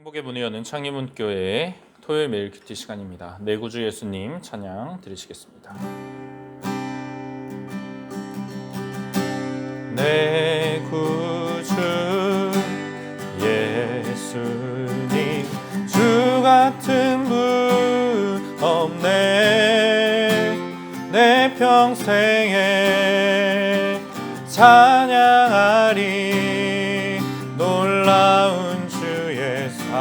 행복의 문을 여는 창립문교회의 토요일 매일 큐티 시간입니다. 내 구주 예수님 찬양 드리시겠습니다. 내 구주 예수님 주 같은 분 없네. 내 평생에 찬양하리 놀라운 주의 사랑을.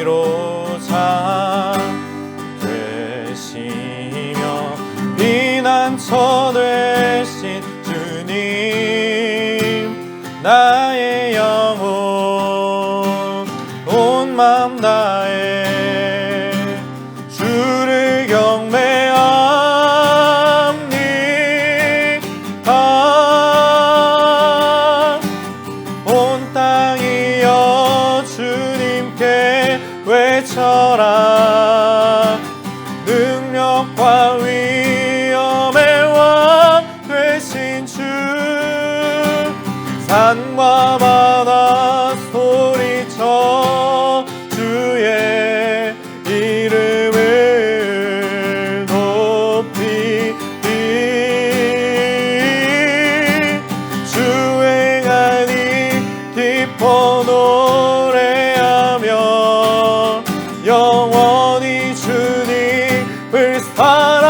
위로자 되시며 피난처 되신 주님, 나의 영혼 온 맘 다해 주를 경배합니다. 온 땅이여 주님께 외쳐라. 능력과 위엄의 왕 되신 주, 산과 바다 소리쳐 주의 이름을 높이리. 주 행하니 기뻐 노래하며 영원히 주님을 사랑하리라.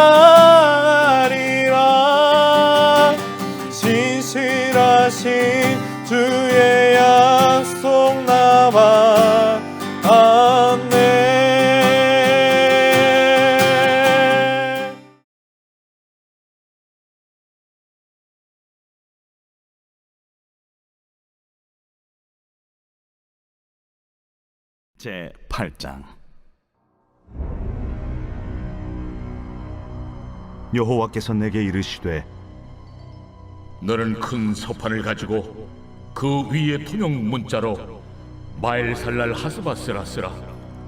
진실하신 주의 약속 나와 안내. 제 8장. 여호와께서 내게 이르시되, 너는 큰 서판을 가지고 그 위에 통용 문자로 마엘살랄 하스바스라 쓰라.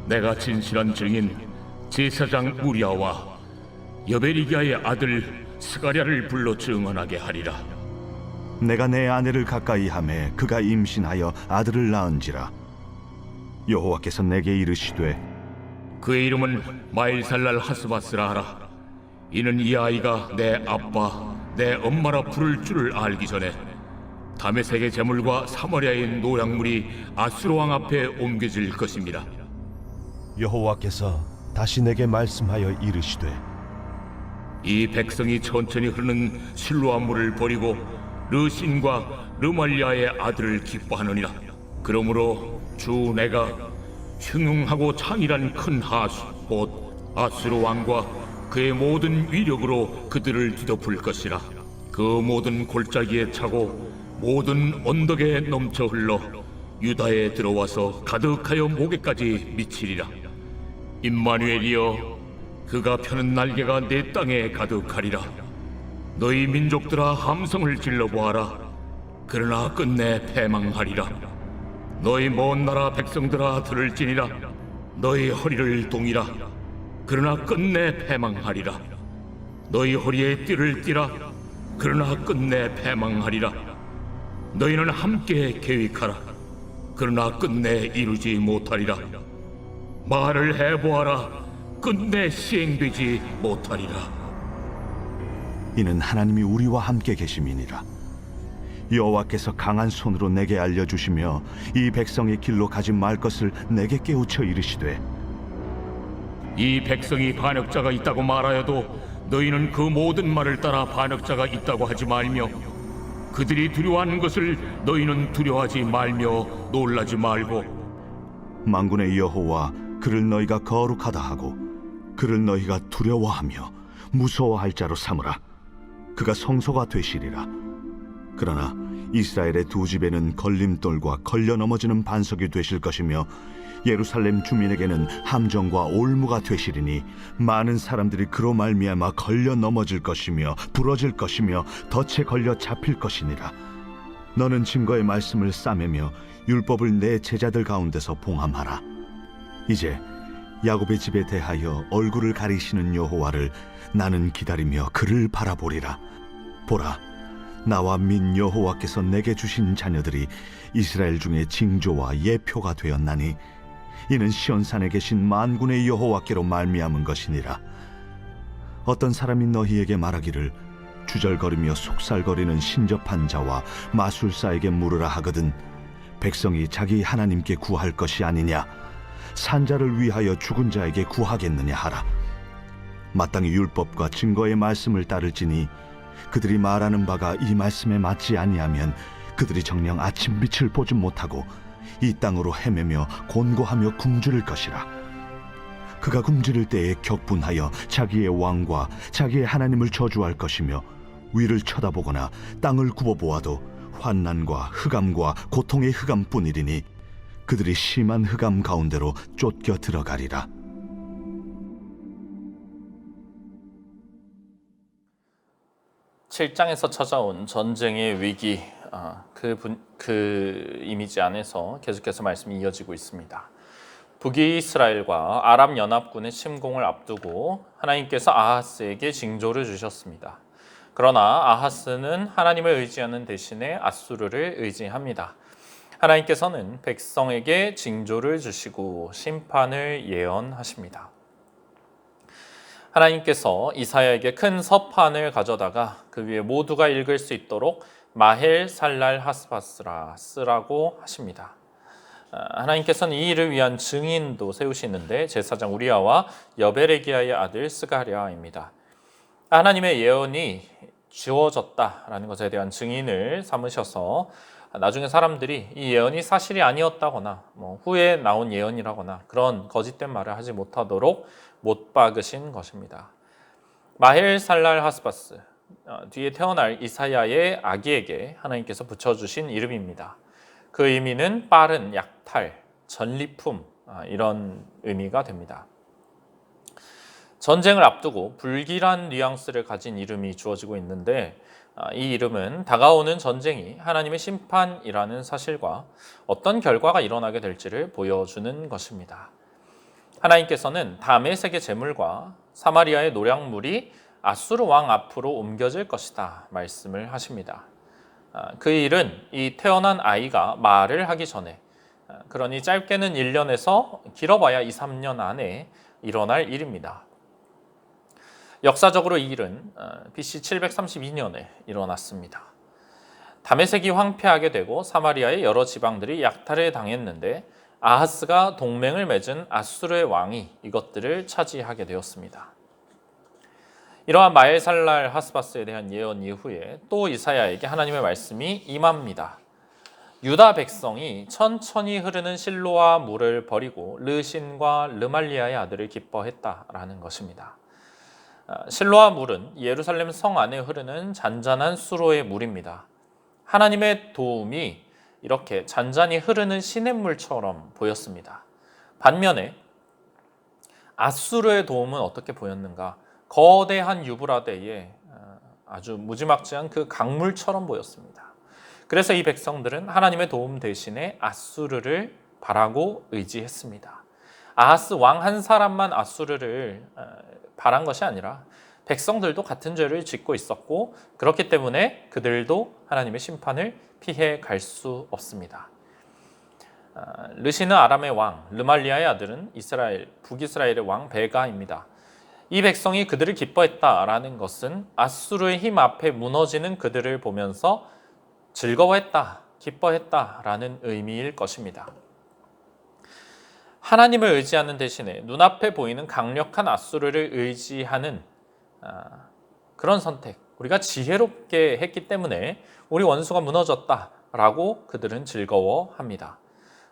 내가 진실한 증인 제사장 우리아와 여베리기야의 아들 스가랴를 불러 증언하게 하리라. 내가 내 아내를 가까이 하매 그가 임신하여 아들을 낳은지라. 여호와께서 내게 이르시되, 그의 이름은 마엘살랄 하스바스라 하라. 이는 이 아이가 내 아빠 내 엄마라 부를 줄을 알기 전에 다메섹의 제물과 사마리아의 노약물이 아수르 왕 앞에 옮겨질 것입니다. 여호와께서 다시 내게 말씀하여 이르시되, 이 백성이 천천히 흐르는 실로암 물을 버리고 르신과 르말리아의 아들을 기뻐하느니라. 그러므로 주 내가 흉흉하고 창이란 큰 하수 곧 아수르 왕과 그의 모든 위력으로 그들을 뒤덮을 것이라. 그 모든 골짜기에 차고 모든 언덕에 넘쳐 흘러 유다에 들어와서 가득하여 목에까지 미치리라. 임마누엘이여, 그가 펴는 날개가 내 땅에 가득하리라. 너희 민족들아 함성을 질러보아라. 그러나 끝내 패망하리라. 너희 먼 나라 백성들아 들을지니라. 너희 허리를 동이라. 그러나 끝내 패망하리라. 너희 허리에 띠를 띠라. 그러나 끝내 패망하리라. 너희는 함께 계획하라. 그러나 끝내 이루지 못하리라. 말을 해보아라. 끝내 시행되지 못하리라. 이는 하나님이 우리와 함께 계심이니라. 여호와께서 강한 손으로 내게 알려주시며 이 백성의 길로 가지 말 것을 내게 깨우쳐 이르시되, 이 백성이 반역자가 있다고 말하여도 너희는 그 모든 말을 따라 반역자가 있다고 하지 말며, 그들이 두려워하는 것을 너희는 두려워하지 말며 놀라지 말고, 만군의 여호와 그를 너희가 거룩하다 하고 그를 너희가 두려워하며 무서워할 자로 삼으라. 그가 성소가 되시리라. 그러나 이스라엘의 두 집에는 걸림돌과 걸려 넘어지는 반석이 되실 것이며 예루살렘 주민에게는 함정과 올무가 되시리니 많은 사람들이 그로 말미암아 걸려 넘어질 것이며 부러질 것이며 덫에 걸려 잡힐 것이니라. 너는 증거의 말씀을 싸매며 율법을 내 제자들 가운데서 봉함하라. 이제 야곱의 집에 대하여 얼굴을 가리시는 여호와를 나는 기다리며 그를 바라보리라. 보라, 나와 민 여호와께서 내게 주신 자녀들이 이스라엘 중에 징조와 예표가 되었나니 이는 시온산에 계신 만군의 여호와께로 말미암은 것이니라. 어떤 사람이 너희에게 말하기를 주절거리며 속살거리는 신접한 자와 마술사에게 물으라 하거든 백성이 자기 하나님께 구할 것이 아니냐, 산자를 위하여 죽은 자에게 구하겠느냐 하라. 마땅히 율법과 증거의 말씀을 따를지니 그들이 말하는 바가 이 말씀에 맞지 아니하면 그들이 정녕 아침 빛을 보지 못하고 이 땅으로 헤매며 곤고하며 굶주릴 것이라. 그가 굶주릴 때에 격분하여 자기의 왕과 자기의 하나님을 저주할 것이며 위를 쳐다보거나 땅을 굽어보아도 환난과 흑암과 고통의 흑암뿐이리니 그들이 심한 흑암 가운데로 쫓겨 들어가리라. (7장에서) 찾아온 전쟁의 위기, 그 이미지 안에서 계속해서 말씀이 이어지고 있습니다. 북이스라엘과 아람 연합군의 침공을 앞두고 하나님께서 아하스에게 징조를 주셨습니다. 그러나 아하스는 하나님을 의지하는 대신에 앗수르를 의지합니다. 하나님께서는 백성에게 징조를 주시고 심판을 예언하십니다. 하나님께서 이사야에게 큰 서판을 가져다가 그 위에 모두가 읽을 수 있도록 마헬 살랄 하스바스라 쓰라고 하십니다. 하나님께서는 이 일을 위한 증인도 세우시는데 제사장 우리아와 여베레기야의 아들 스가랴입니다. 하나님의 예언이 지워졌다라는 것에 대한 증인을 삼으셔서 나중에 사람들이 이 예언이 사실이 아니었다거나 후에 나온 예언이라거나 그런 거짓된 말을 하지 못하도록 못 박으신 것입니다. 마헬 살랄 하스바스, 뒤에 태어날 이사야의 아기에게 하나님께서 붙여주신 이름입니다. 그 의미는 빠른, 약탈, 전리품, 이런 의미가 됩니다. 전쟁을 앞두고 불길한 뉘앙스를 가진 이름이 주어지고 있는데 이 이름은 다가오는 전쟁이 하나님의 심판이라는 사실과 어떤 결과가 일어나게 될지를 보여주는 것입니다. 하나님께서는 다메섹의 재물과 사마리아의 노략물이 아수르 왕 앞으로 옮겨질 것이다 말씀을 하십니다. 그 일은 이 태어난 아이가 말을 하기 전에, 그러니 짧게는 1년에서 길어봐야 2, 3년 안에 일어날 일입니다. 역사적으로 이 일은 BC 732년에 일어났습니다. 다메섹이 황폐하게 되고 사마리아의 여러 지방들이 약탈을 당했는데 아하스가 동맹을 맺은 아수르의 왕이 이것들을 차지하게 되었습니다. 이러한 마엘살랄 하스바스에 대한 예언 이후에 또 이사야에게 하나님의 말씀이 임합니다. 유다 백성이 천천히 흐르는 실로아 물을 버리고 르신과 르말리아의 아들을 기뻐했다라는 것입니다. 실로아 물은 예루살렘 성 안에 흐르는 잔잔한 수로의 물입니다. 하나님의 도움이 이렇게 잔잔히 흐르는 시냇물처럼 보였습니다. 반면에 아수르의 도움은 어떻게 보였는가? 거대한 유브라데에 아주 무지막지한 그 강물처럼 보였습니다. 그래서 이 백성들은 하나님의 도움 대신에 아수르를 바라고 의지했습니다. 아하스 왕 한 사람만 아수르를 바란 것이 아니라 백성들도 같은 죄를 짓고 있었고 그렇기 때문에 그들도 하나님의 심판을 피해 갈 수 없습니다. 르시는 아람의 왕, 르말리아의 아들은 북이스라엘의 왕 베가입니다. 이 백성이 그들을 기뻐했다라는 것은 아수르의 힘 앞에 무너지는 그들을 보면서 즐거워했다, 기뻐했다라는 의미일 것입니다. 하나님을 의지하는 대신에 눈앞에 보이는 강력한 아수르를 의지하는 그런 선택, 우리가 지혜롭게 했기 때문에 우리 원수가 무너졌다라고 그들은 즐거워합니다.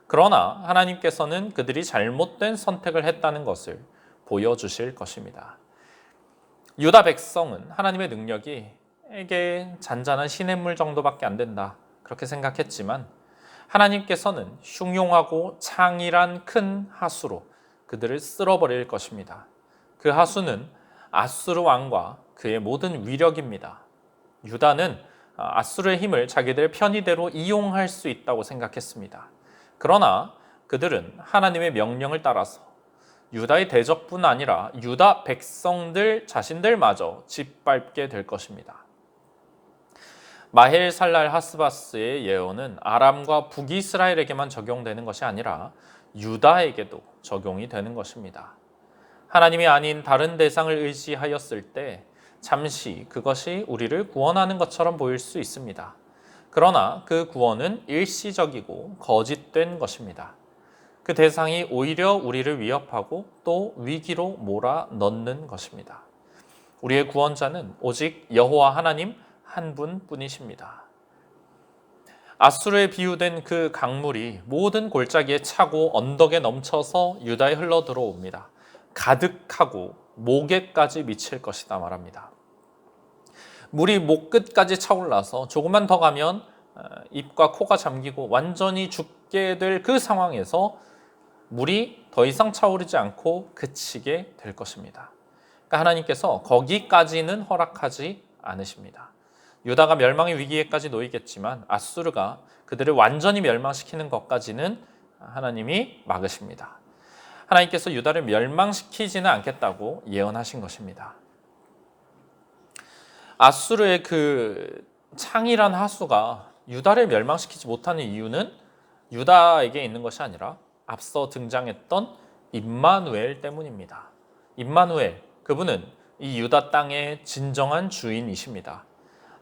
그러나 하나님께서는 그들이 잘못된 선택을 했다는 것을 보여주실 것입니다. 유다 백성은 하나님의 능력이 에게 잔잔한 시냇물 정도밖에 안 된다 그렇게 생각했지만 하나님께서는 흉용하고 창일한 큰 하수로 그들을 쓸어버릴 것입니다. 그 하수는 아수르 왕과 그의 모든 위력입니다. 유다는 아수르의 힘을 자기들 편의대로 이용할 수 있다고 생각했습니다. 그러나 그들은 하나님의 명령을 따라서 유다의 대적뿐 아니라 유다 백성들 자신들마저 짓밟게 될 것입니다. 마헬살랄 하스바스의 예언은 아람과 북이스라엘에게만 적용되는 것이 아니라 유다에게도 적용이 되는 것입니다. 하나님이 아닌 다른 대상을 의지하였을 때 잠시 그것이 우리를 구원하는 것처럼 보일 수 있습니다. 그러나 그 구원은 일시적이고 거짓된 것입니다. 그 대상이 오히려 우리를 위협하고 또 위기로 몰아넣는 것입니다. 우리의 구원자는 오직 여호와 하나님 한 분뿐이십니다. 아수르에 비유된 그 강물이 모든 골짜기에 차고 언덕에 넘쳐서 유다에 흘러 들어옵니다. 가득하고 목에까지 미칠 것이다 말합니다. 물이 목 끝까지 차올라서 조금만 더 가면 입과 코가 잠기고 완전히 죽게 될 그 상황에서 물이 더 이상 차오르지 않고 그치게 될 것입니다. 그러니까 하나님께서 거기까지는 허락하지 않으십니다. 유다가 멸망의 위기에까지 놓이겠지만 아수르가 그들을 완전히 멸망시키는 것까지는 하나님이 막으십니다. 하나님께서 유다를 멸망시키지는 않겠다고 예언하신 것입니다. 아수르의 그 창이란 하수가 유다를 멸망시키지 못하는 이유는 유다에게 있는 것이 아니라 앞서 등장했던 임마누엘 때문입니다. 임마누엘, 그분은 이 유다 땅의 진정한 주인이십니다.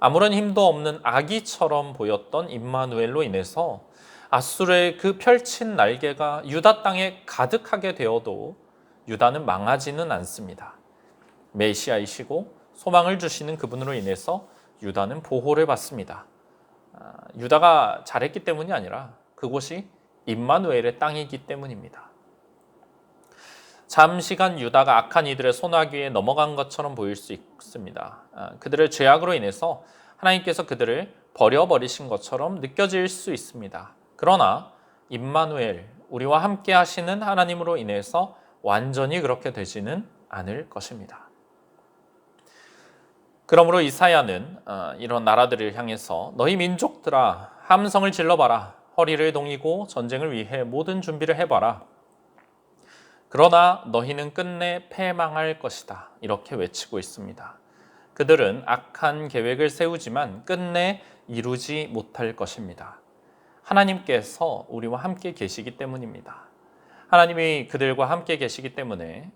아무런 힘도 없는 아기처럼 보였던 임마누엘로 인해서 아수르의 그 펼친 날개가 유다 땅에 가득하게 되어도 유다는 망하지는 않습니다. 메시아이시고 소망을 주시는 그분으로 인해서 유다는 보호를 받습니다. 유다가 잘했기 때문이 아니라 그곳이 임마누엘의 땅이기 때문입니다. 잠시간 유다가 악한 이들의 손아귀에 넘어간 것처럼 보일 수 있습니다. 그들의 죄악으로 인해서 하나님께서 그들을 버려버리신 것처럼 느껴질 수 있습니다. 그러나 임마누엘, 우리와 함께 하시는 하나님으로 인해서 완전히 그렇게 되지는 않을 것입니다. 그러므로 이사야는 이런 나라들을 향해서 너희 민족들아 함성을 질러봐라. 허리를 동이고 전쟁을 위해 모든 준비를 해봐라. 그러나 너희는 끝내 패망할 것이다. 이렇게 외치고 있습니다. 그들은 악한 계획을 세우지만 끝내 이루지 못할 것입니다. 하나님께서 우리와 함께 계시기 때문입니다. 하나님이 그들과 함께 계시기 때문에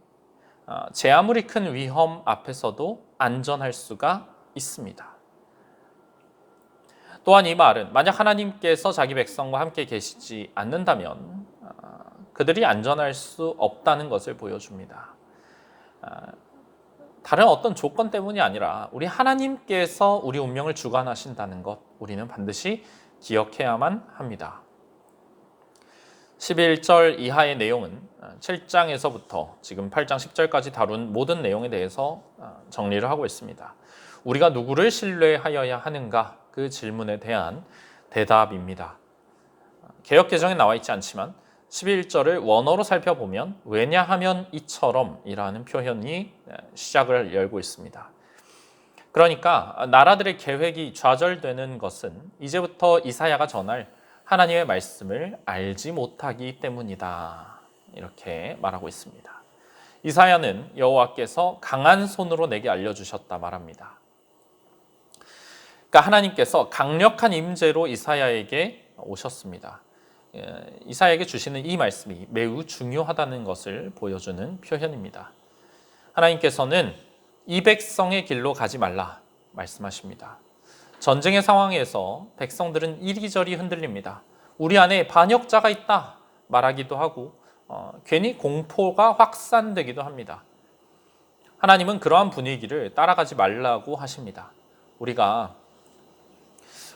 제 아무리 큰 위험 앞에서도 안전할 수가 있습니다. 또한 이 말은 만약 하나님께서 자기 백성과 함께 계시지 않는다면 그들이 안전할 수 없다는 것을 보여줍니다. 다른 어떤 조건 때문이 아니라 우리 하나님께서 우리 운명을 주관하신다는 것, 우리는 반드시 기억해야만 합니다. 11절 이하의 내용은 7장에서부터 지금 8장 10절까지 다룬 모든 내용에 대해서 정리를 하고 있습니다. 우리가 누구를 신뢰하여야 하는가? 그 질문에 대한 대답입니다. 개역개정에 나와 있지 않지만 11절을 원어로 살펴보면 왜냐하면 이처럼 이라는 표현이 시작을 열고 있습니다. 그러니까 나라들의 계획이 좌절되는 것은 이제부터 이사야가 전할 하나님의 말씀을 알지 못하기 때문이다. 이렇게 말하고 있습니다. 이사야는 여호와께서 강한 손으로 내게 알려주셨다 말합니다. 그러니까 하나님께서 강력한 임재로 이사야에게 오셨습니다. 이사야에게 주시는 이 말씀이 매우 중요하다는 것을 보여주는 표현입니다. 하나님께서는 이 백성의 길로 가지 말라 말씀하십니다. 전쟁의 상황에서 백성들은 이리저리 흔들립니다. 우리 안에 반역자가 있다 말하기도 하고 괜히 공포가 확산되기도 합니다. 하나님은 그러한 분위기를 따라가지 말라고 하십니다. 우리가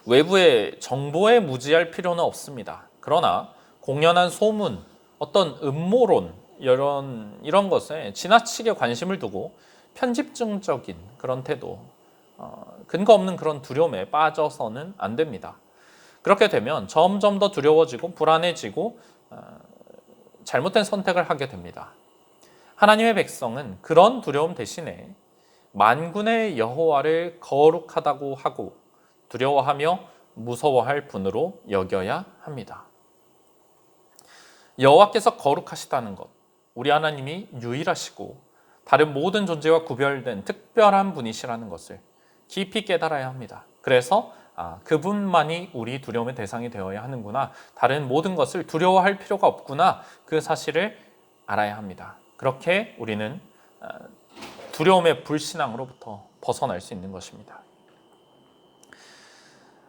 외부의 정보에 무지할 필요는 없습니다. 그러나 공연한 소문, 어떤 음모론 이런 것에 지나치게 관심을 두고 편집증적인 그런 태도, 근거 없는 그런 두려움에 빠져서는 안 됩니다. 그렇게 되면 점점 더 두려워지고 불안해지고 잘못된 선택을 하게 됩니다. 하나님의 백성은 그런 두려움 대신에 만군의 여호와를 거룩하다고 하고 두려워하며 무서워할 분으로 여겨야 합니다. 여호와께서 거룩하시다는 것, 우리 하나님이 유일하시고 다른 모든 존재와 구별된 특별한 분이시라는 것을 깊이 깨달아야 합니다. 그래서 그분만이 우리 두려움의 대상이 되어야 하는구나. 다른 모든 것을 두려워할 필요가 없구나. 그 사실을 알아야 합니다. 그렇게 우리는 두려움의 불신앙으로부터 벗어날 수 있는 것입니다.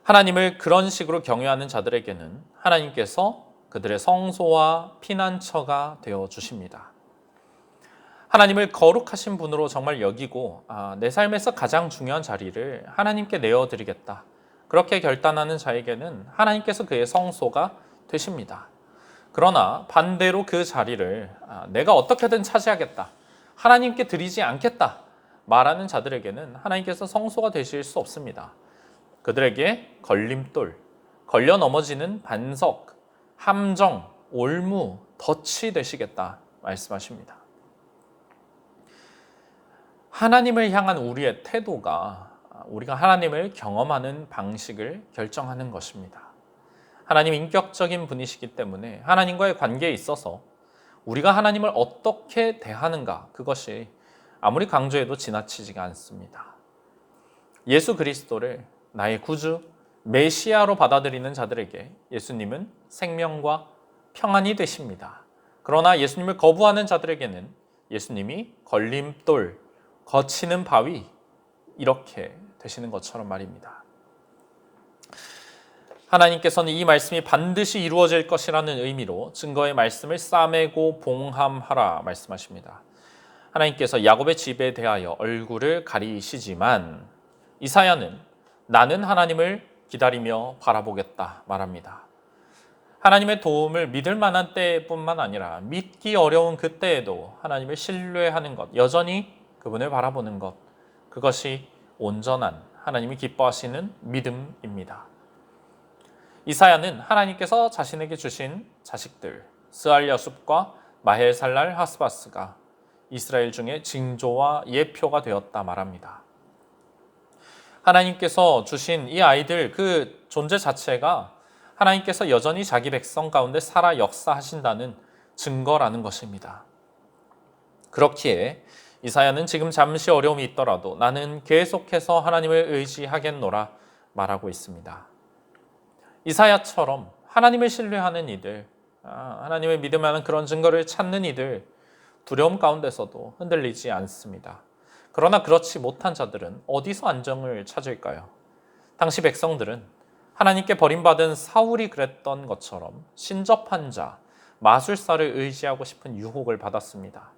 하나님을 그런 식으로 경외하는 자들에게는 하나님께서 그들의 성소와 피난처가 되어 주십니다. 하나님을 거룩하신 분으로 정말 여기고 내 삶에서 가장 중요한 자리를 하나님께 내어드리겠다. 그렇게 결단하는 자에게는 하나님께서 그의 성소가 되십니다. 그러나 반대로 그 자리를 내가 어떻게든 차지하겠다. 하나님께 드리지 않겠다. 말하는 자들에게는 하나님께서 성소가 되실 수 없습니다. 그들에게 걸림돌, 걸려 넘어지는 반석, 함정, 올무, 덫이 되시겠다 말씀하십니다. 하나님을 향한 우리의 태도가 우리가 하나님을 경험하는 방식을 결정하는 것입니다. 하나님 인격적인 분이시기 때문에 하나님과의 관계에 있어서 우리가 하나님을 어떻게 대하는가, 그것이 아무리 강조해도 지나치지가 않습니다. 예수 그리스도를 나의 구주, 메시아로 받아들이는 자들에게 예수님은 생명과 평안이 되십니다. 그러나 예수님을 거부하는 자들에게는 예수님이 걸림돌, 거치는 바위, 이렇게 되시는 것처럼 말입니다. 하나님께서는 이 말씀이 반드시 이루어질 것이라는 의미로 증거의 말씀을 싸매고 봉함하라 말씀하십니다. 하나님께서 야곱의 집에 대하여 얼굴을 가리시지만 이사야는 나는 하나님을 기다리며 바라보겠다 말합니다. 하나님의 도움을 믿을 만한 때뿐만 아니라 믿기 어려운 그때에도 하나님을 신뢰하는 것, 여전히 그분을 바라보는 것, 그것이 온전한 하나님이 기뻐하시는 믿음입니다. 이사야는 하나님께서 자신에게 주신 자식들 스알야숲과 마헬살랄 하스바스가 이스라엘 중에 징조와 예표가 되었다 말합니다. 하나님께서 주신 이 아이들 그 존재 자체가 하나님께서 여전히 자기 백성 가운데 살아 역사하신다는 증거라는 것입니다. 그렇기에 이사야는 지금 잠시 어려움이 있더라도 나는 계속해서 하나님을 의지하겠노라 말하고 있습니다. 이사야처럼 하나님을 신뢰하는 이들, 하나님을 믿음하는 그런 증거를 찾는 이들, 두려움 가운데서도 흔들리지 않습니다. 그러나 그렇지 못한 자들은 어디서 안정을 찾을까요? 당시 백성들은 하나님께 버림받은 사울이 그랬던 것처럼 신접한 자, 마술사를 의지하고 싶은 유혹을 받았습니다.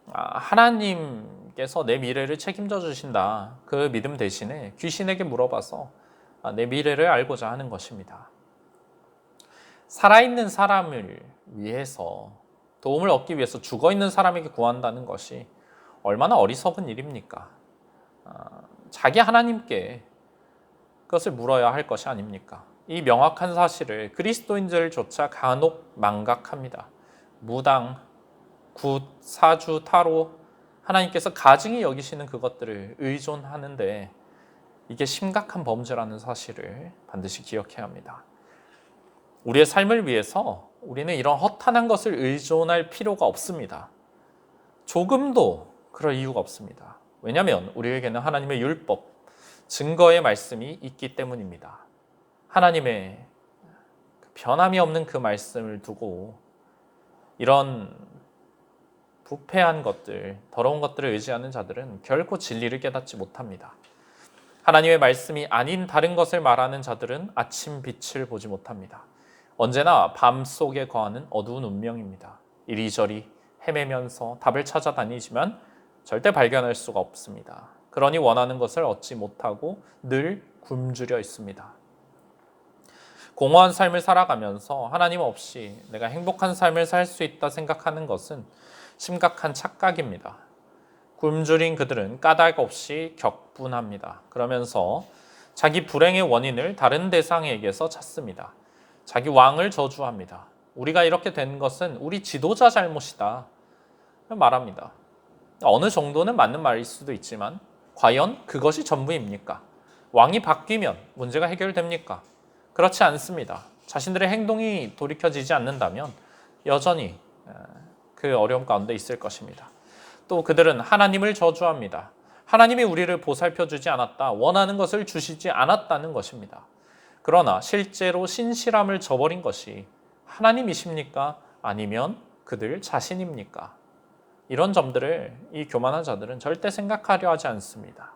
하나님께서 내 미래를 책임져 주신다. 그 믿음 대신에 귀신에게 물어봐서 내 미래를 알고자 하는 것입니다. 살아있는 사람을 위해서, 도움을 얻기 위해서 죽어있는 사람에게 구한다는 것이 얼마나 어리석은 일입니까? 자기 하나님께 그것을 물어야 할 것이 아닙니까? 이 명확한 사실을 그리스도인들조차 간혹 망각합니다. 무당, 굿, 사주, 타로, 하나님께서 가증히 여기시는 그것들을 의존하는데 이게 심각한 범죄라는 사실을 반드시 기억해야 합니다. 우리의 삶을 위해서 우리는 이런 허탄한 것을 의존할 필요가 없습니다. 조금도 그럴 이유가 없습니다. 왜냐하면 우리에게는 하나님의 율법, 증거의 말씀이 있기 때문입니다. 하나님의 변함이 없는 그 말씀을 두고 이런 부패한 것들, 더러운 것들을 의지하는 자들은 결코 진리를 깨닫지 못합니다. 하나님의 말씀이 아닌 다른 것을 말하는 자들은 아침 빛을 보지 못합니다. 언제나 밤 속에 거하는 어두운 운명입니다. 이리저리 헤매면서 답을 찾아다니지만 절대 발견할 수가 없습니다. 그러니 원하는 것을 얻지 못하고 늘 굶주려 있습니다. 공허한 삶을 살아가면서 하나님 없이 내가 행복한 삶을 살 수 있다 생각하는 것은 심각한 착각입니다. 굶주린 그들은 까닭 없이 격분합니다. 그러면서 자기 불행의 원인을 다른 대상에게서 찾습니다. 자기 왕을 저주합니다. 우리가 이렇게 된 것은 우리 지도자 잘못이다 말합니다. 어느 정도는 맞는 말일 수도 있지만 과연 그것이 전부입니까? 왕이 바뀌면 문제가 해결됩니까? 그렇지 않습니다. 자신들의 행동이 돌이켜지지 않는다면 여전히 그 어려움 가운데 있을 것입니다. 또 그들은 하나님을 저주합니다. 하나님이 우리를 보살펴 주지 않았다, 원하는 것을 주시지 않았다는 것입니다. 그러나 실제로 신실함을 저버린 것이 하나님이십니까? 아니면 그들 자신입니까? 이런 점들을 이 교만한 자들은 절대 생각하려 하지 않습니다.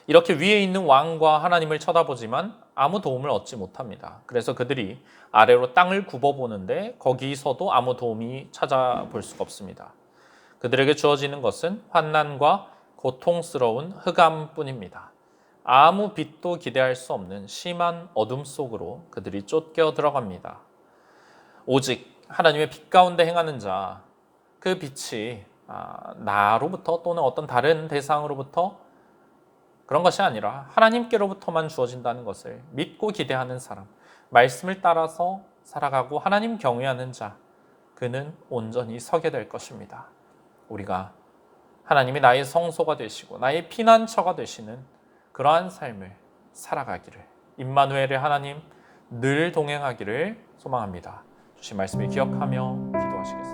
이렇게 위에 있는 왕과 하나님을 쳐다보지만 아무 도움을 얻지 못합니다. 그래서 그들이 아래로 땅을 굽어보는데 거기서도 아무 도움이 찾아볼 수가 없습니다. 그들에게 주어지는 것은 환난과 고통스러운 흑암뿐입니다. 아무 빛도 기대할 수 없는 심한 어둠 속으로 그들이 쫓겨 들어갑니다. 오직 하나님의 빛 가운데 행하는 자, 그 빛이 나로부터 또는 어떤 다른 대상으로부터 그런 것이 아니라 하나님께로부터만 주어진다는 것을 믿고 기대하는 사람, 말씀을 따라서 살아가고 하나님 경외하는 자, 그는 온전히 서게 될 것입니다. 우리가 하나님이 나의 성소가 되시고 나의 피난처가 되시는 그러한 삶을 살아가기를, 임마누엘의 하나님 늘 동행하기를 소망합니다. 주신 말씀을 기억하며 기도하시겠습니다.